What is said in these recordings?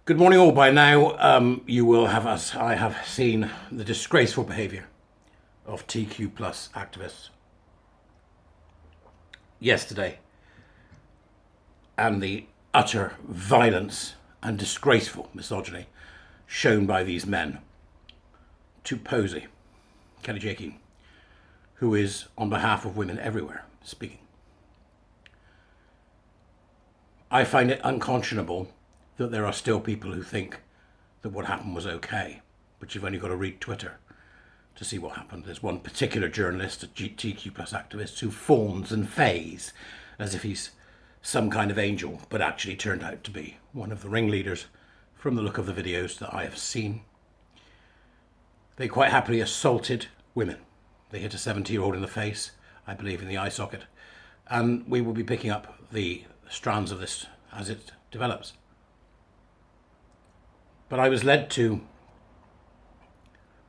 Good morning all. By now you will have, as I have seen, the disgraceful behaviour of TQ plus activists yesterday and the utter violence and disgraceful misogyny shown by these men to Posey, KJK, who is on behalf of women everywhere speaking. I find it unconscionable that there are still people who think that what happened was okay, but you've only got to read Twitter to see what happened. There's one particular journalist, a TQ plus activist, who fawns and fays as if he's some kind of angel, but actually turned out to be one of the ringleaders from the look of the videos that I have seen. They quite happily assaulted women. They hit a 70-year-old in the face, I believe in the eye socket, and we will be picking up the strands of this as it develops. But I was led to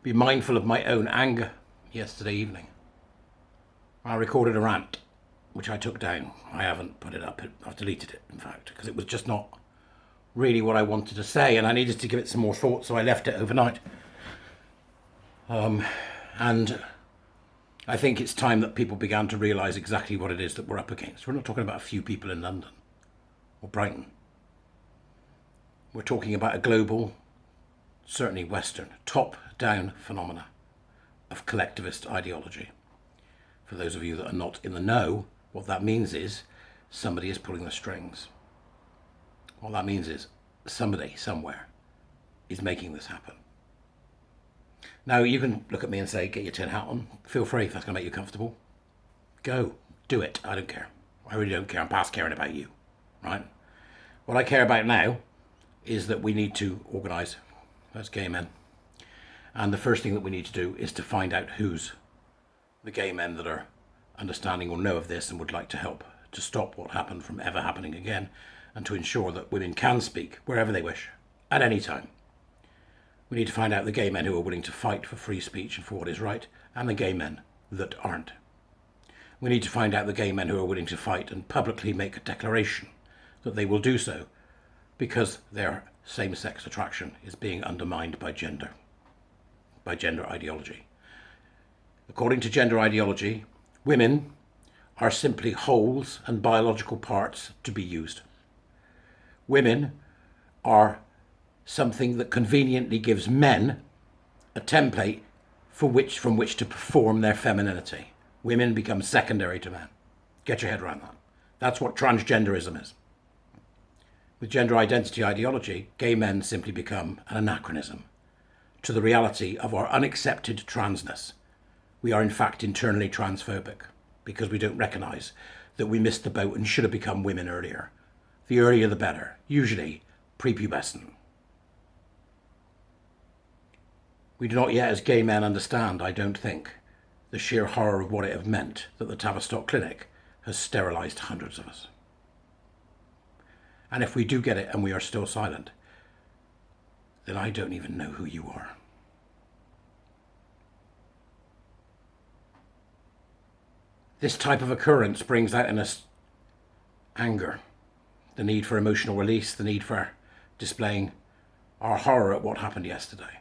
be mindful of my own anger yesterday evening. I recorded a rant, which I took down. I haven't put it up. I've deleted it, in fact, because it was just not really what I wanted to say, and I needed to give it some more thought, so I left it overnight. And I think it's time that people began to realise exactly what it is that we're up against. We're not talking about a few people in London or Brighton. We're talking about a global, certainly Western, top-down phenomena of collectivist ideology. For those of you that are not in the know, what that means is somebody is pulling the strings. What that means is somebody, somewhere, is making this happen. Now, you can look at me and say, get your tin hat on. Feel free if that's going to make you comfortable. Go. Do it. I don't care. I really don't care. I'm past caring about you. Right? What I care about now is that we need to organise as gay men. And the first thing that we need to do is to find out who's the gay men that are understanding or know of this and would like to help to stop what happened from ever happening again, and to ensure that women can speak wherever they wish, at any time. We need to find out the gay men who are willing to fight for free speech and for what is right, and the gay men that aren't. We need to find out the gay men who are willing to fight and publicly make a declaration that they will do so because their same-sex attraction is being undermined by gender ideology. According to gender ideology, women are simply wholes and biological parts to be used. Women are something that conveniently gives men a template from which to perform their femininity. Women become secondary to men. Get your head around that. That's what transgenderism is. With gender identity ideology, gay men simply become an anachronism to the reality of our unaccepted transness. We are in fact internally transphobic because we don't recognise that we missed the boat and should have become women earlier. The earlier the better, usually prepubescent. We do not yet as gay men understand, I don't think, the sheer horror of what it have meant that the Tavistock Clinic has sterilised hundreds of us. And if we do get it and we are still silent, then I don't even know who you are. This type of occurrence brings out in us anger, the need for emotional release, the need for displaying our horror at what happened yesterday.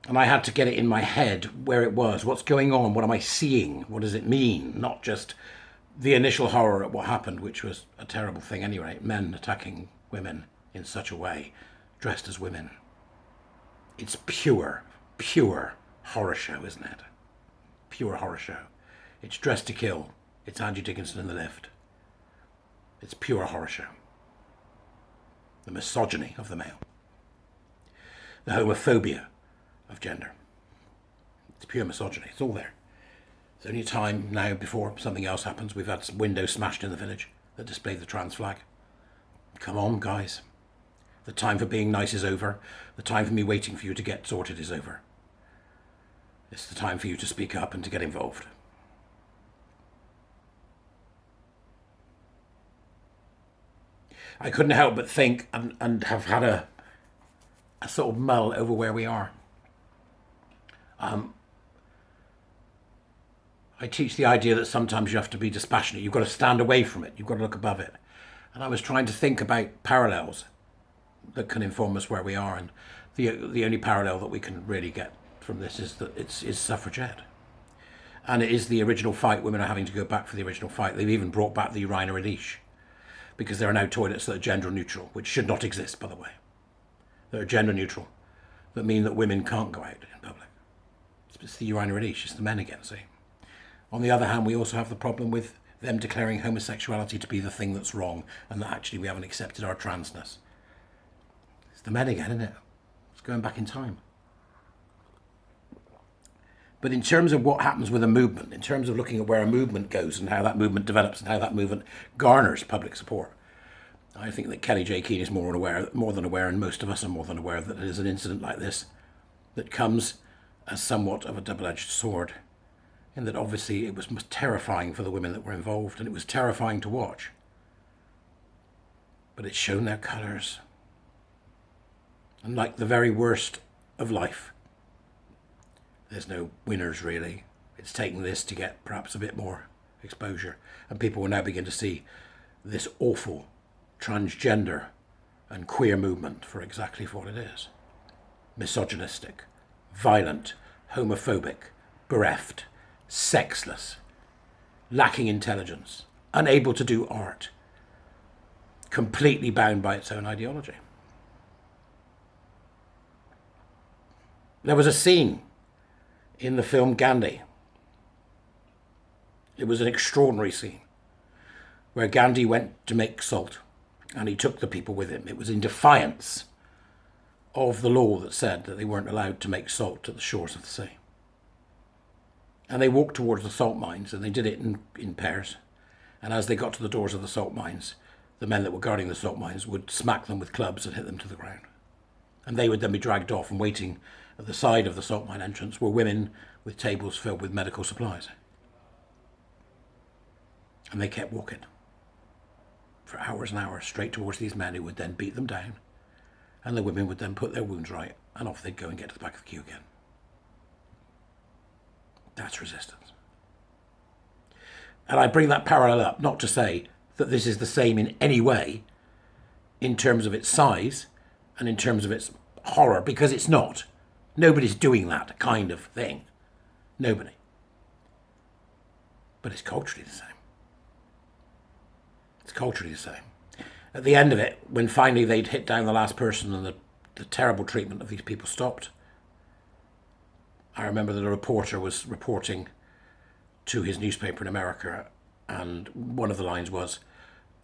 And I had to get it in my head where it was, what's going on, what am I seeing, what does it mean, not just the initial horror at what happened, which was a terrible thing anyway, men attacking women in such a way, dressed as women. It's pure horror show, isn't it? Pure horror show. It's Dressed to Kill. It's Angie Dickinson in the lift. It's pure horror show. The misogyny of the male. The homophobia of gender. It's pure misogyny. It's all there. It's only time now before something else happens. We've had some windows smashed in the village that displayed the trans flag. Come on, guys. The time for being nice is over. The time for me waiting for you to get sorted is over. It's the time for you to speak up and to get involved. I couldn't help but think and have had a sort of mull over where we are. I teach the idea that sometimes you have to be dispassionate. You've got to stand away from it. You've got to look above it. And I was trying to think about parallels that can inform us where we are, and the only parallel that we can really get from this is that it's suffragette. And it is the original fight. Women are having to go back for the original fight. They've even brought back the urinary because there are now toilets that are gender neutral, which should not exist, by the way. That are gender neutral, that mean that women can't go out in public. It's the urinary it's the men again, see. On the other hand, we also have the problem with them declaring homosexuality to be the thing that's wrong, and that actually we haven't accepted our transness. It's the men again, isn't it? It's going back in time. But in terms of what happens with a movement, in terms of looking at where a movement goes and how that movement develops and how that movement garners public support, I think that Kelly J. Keane is more than aware, and most of us are more than aware, that it is an incident like this that comes as somewhat of a double-edged sword, in that obviously it was terrifying for the women that were involved, and it was terrifying to watch. But it's shown their colours. And like the very worst of life, there's no winners really. It's taken this to get perhaps a bit more exposure, and people will now begin to see this awful transgender and queer movement for exactly what it is. Misogynistic, violent, homophobic, bereft, sexless, lacking intelligence, unable to do art, completely bound by its own ideology. There was a scene in the film Gandhi. It was an extraordinary scene where Gandhi went to make salt and he took the people with him. It was in defiance of the law that said that they weren't allowed to make salt at the shores of the sea. And they walked towards the salt mines, and they did it in pairs. And as they got to the doors of the salt mines, the men that were guarding the salt mines would smack them with clubs and hit them to the ground. And they would then be dragged off, and waiting at the side of the salt mine entrance were women with tables filled with medical supplies. And they kept walking for hours and hours straight towards these men, who would then beat them down, and the women would then put their wounds right, and off they'd go and get to the back of the queue again. That's resistance. And I bring that parallel up not to say that this is the same in any way in terms of its size and in terms of its horror, because it's not. Nobody's doing that kind of thing. Nobody. But it's culturally the same. It's culturally the same. At the end of it, when finally they'd hit down the last person and the terrible treatment of these people stopped, I remember that a reporter was reporting to his newspaper in America, and one of the lines was,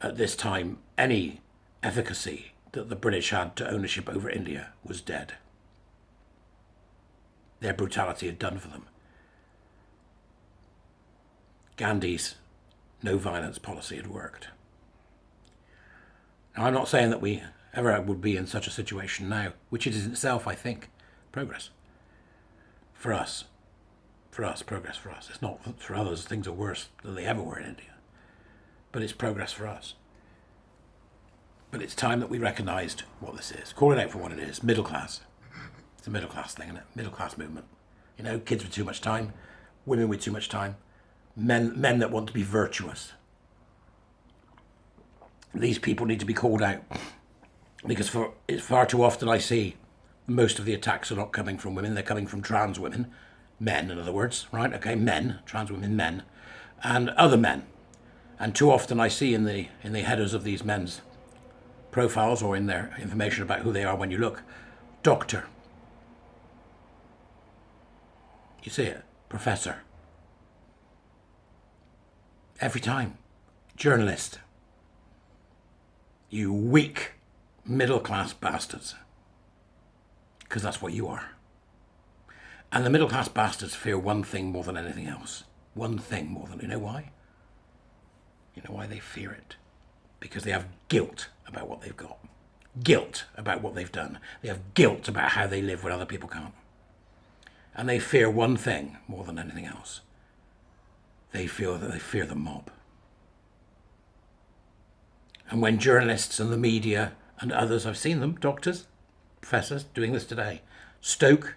at this time, any efficacy that the British had to ownership over India was dead. Their brutality had done for them. Gandhi's no violence policy had worked. Now, I'm not saying that we ever would be in such a situation now, which it is itself, I think, progress. For us, progress for us. It's not for others, things are worse than they ever were in India. But it's progress for us. But it's time that we recognised what this is. Call it out for what it is. Middle class. It's a middle class thing, isn't it? Middle class movement. You know, kids with too much time, women with too much time, men that want to be virtuous. These people need to be called out, because it's far too often I see most of the attacks are not coming from women, they're coming from trans women, men in other words, right? Okay, men, trans women, men, and other men. And too often I see in the headers of these men's profiles, or in their information about who they are when you look, doctor. You see it, professor. Every time. Journalist. You weak middle class bastards. Because that's what you are. And the middle class bastards fear one thing more than anything else. One thing more than, you know why? You know why they fear it? Because they have guilt about what they've got. Guilt about what they've done. They have guilt about how they live when other people can't. And they fear one thing more than anything else. They fear the mob. And when journalists and the media and others, I've seen them, doctors, professors, doing this today, stoke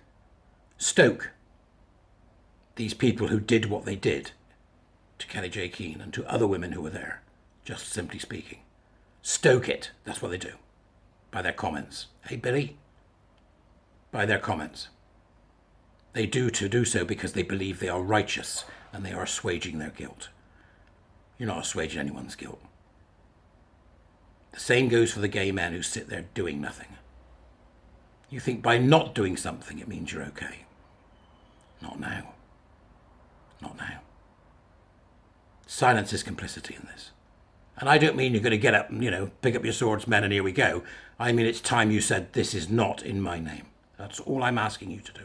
these people who did what they did to Kelly J. Keane and to other women who were there, just simply speaking. stoke it. That's what they do. By their comments. Hey, Billy? By their comments. They do so because they believe they are righteous and they are assuaging their guilt. You're not assuaging anyone's guilt. The same goes for the gay men who sit there doing nothing. You think by not doing something it means you're okay. Not now. Not now. Silence is complicity in this. And I don't mean you're going to get up and, pick up your swords, men, and here we go. I mean it's time you said, this is not in my name. That's all I'm asking you to do.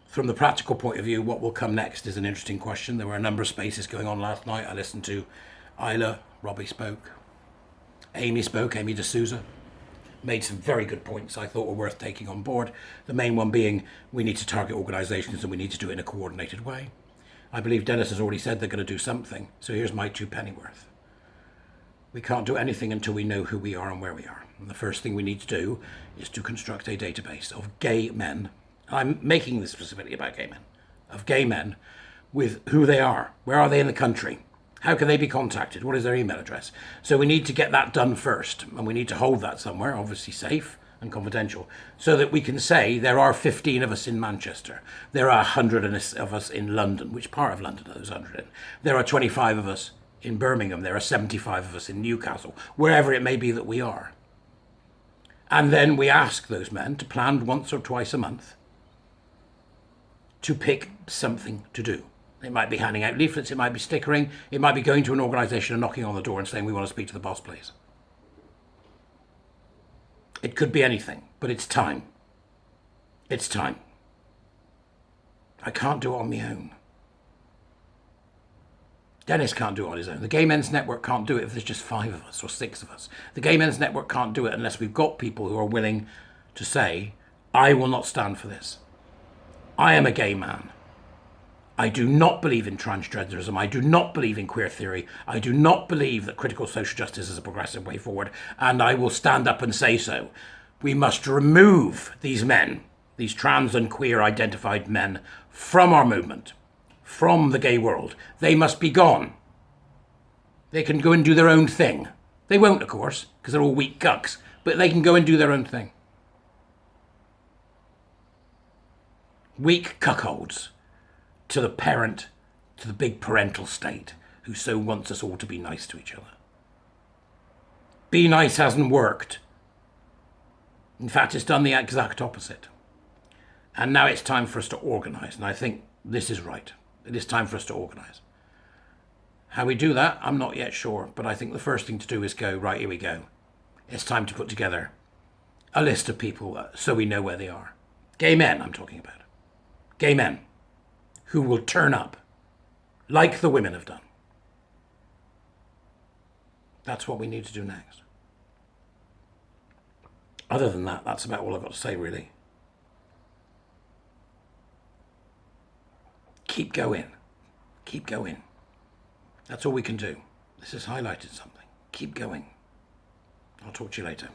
From the practical point of view, what will come next is an interesting question. There were a number of spaces going on last night. I listened to Isla, Robbie spoke, Amy spoke, Amy D'Souza, made some very good points I thought were worth taking on board. The main one being we need to target organisations and we need to do it in a coordinated way. I believe Dennis has already said they're going to do something, so here's my 2 pennyworth. We can't do anything until we know who we are and where we are. And the first thing we need to do is to construct a database of gay men. I'm making this specifically about gay men. Of gay men with who they are. Where are they in the country? How can they be contacted? What is their email address? So we need to get that done first. And we need to hold that somewhere, obviously safe and confidential, so that we can say there are 15 of us in Manchester. There are 100 of us in London. Which part of London are those 100 in? There are 25 of us in Birmingham. There are 75 of us in Newcastle. Wherever it may be that we are. And then we ask those men to plan once or twice a month to pick something to do. It might be handing out leaflets, it might be stickering, it might be going to an organisation and knocking on the door and saying, we want to speak to the boss, please. It could be anything, but it's time. It's time. I can't do it on my own. Dennis can't do it on his own. The Gay Men's Network can't do it if there's just 5 of us or 6 of us. The Gay Men's Network can't do it unless we've got people who are willing to say, I will not stand for this. I am a gay man. I do not believe in transgenderism. I do not believe in queer theory. I do not believe that critical social justice is a progressive way forward. And I will stand up and say so. We must remove these men, these trans and queer identified men, from our movement, from the gay world. They must be gone. They can go and do their own thing. They won't, of course, because they're all weak cucks, but they can go and do their own thing. Weak cuckolds to the parent, to the big parental state who so wants us all to be nice to each other. Be nice hasn't worked. In fact, it's done the exact opposite. And now it's time for us to organise, and I think this is right. It is time for us to organise. How we do that, I'm not yet sure, but I think the first thing to do is go, right, here we go. It's time to put together a list of people so we know where they are. Gay men, I'm talking about. Gay men who will turn up like the women have done. That's what we need to do next. Other than that, that's about all I've got to say, really. Keep going. Keep going. That's all we can do. This has highlighted something. Keep going. I'll talk to you later.